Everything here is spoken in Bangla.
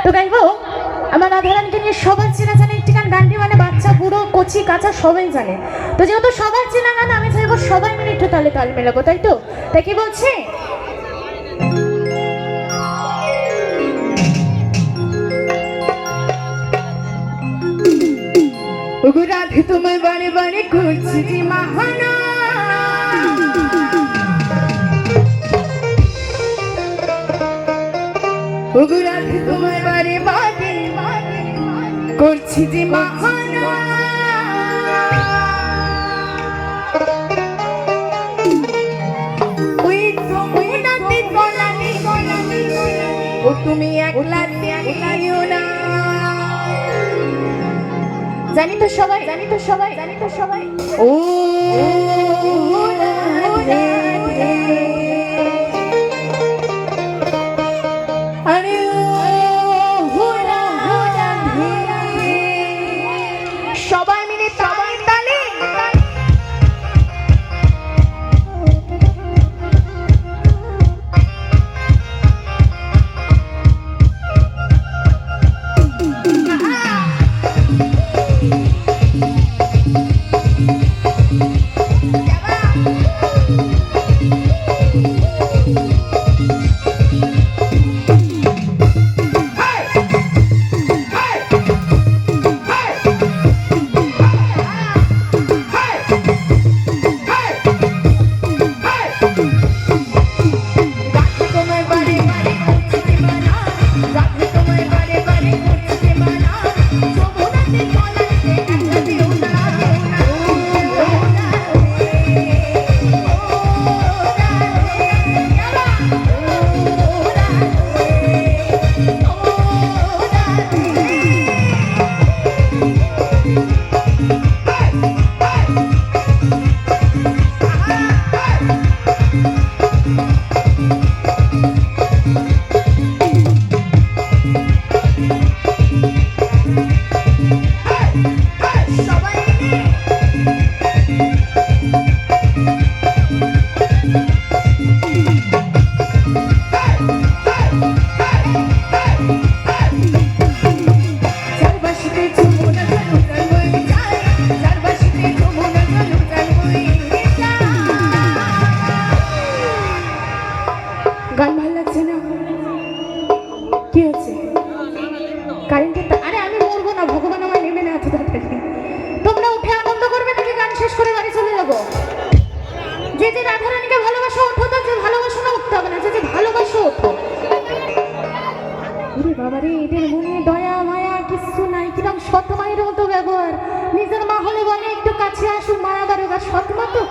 তো গাইবো আমার রাধারানীকে নিয়ে সবার চেনা জানে একটি গান। গানটি মানে বাচ্চা বুড়ো কচি কাঁচা সবাই জানে। তো যেহেতু সবার চেনা গান, আমি চাইবো সবাই মিলে একটু তালে তাল মেলাবো, তাই তো? তাই কি বলছে? ওগো রাধে তোমায় বারে বারে করছি যে মাহানা, ওগো রাধে তোমায় বারে বারে করছি যে মাহানা। ওই তোমাতে গলানি ও তুমি একলা দিও না। জানি তো সবাই, জানি তো সবাই, জানি তো সবাই। ও রাধে আরে ও রাধে, সবাই মিলে সবাই তালে গান ভালো লাগছে না? কি হচ্ছে? কারেন্টের আরে আমি মরবো না, ভগবান আমার নেমে না এত তাড়াতাড়ি। তোমরা উঠে আনন্দ করবে নাকি গান শেষ করে বাড়ি চলে যাবো? যে যে রাধারানীকে ভালোবাসো ওঠো, তো যে ভালোবাসো না উঠতে হবে না, যে যে ভালোবাসো ওঠো। ওরে বাবারে, এদের মনে দয়া মায়া কিছু নাই, কিরম সৎ মায়ের মতো ব্যবহার। নিজের মা হলে বলে একটু কাছে আসুক, মায়া বারো, সৎ মা তো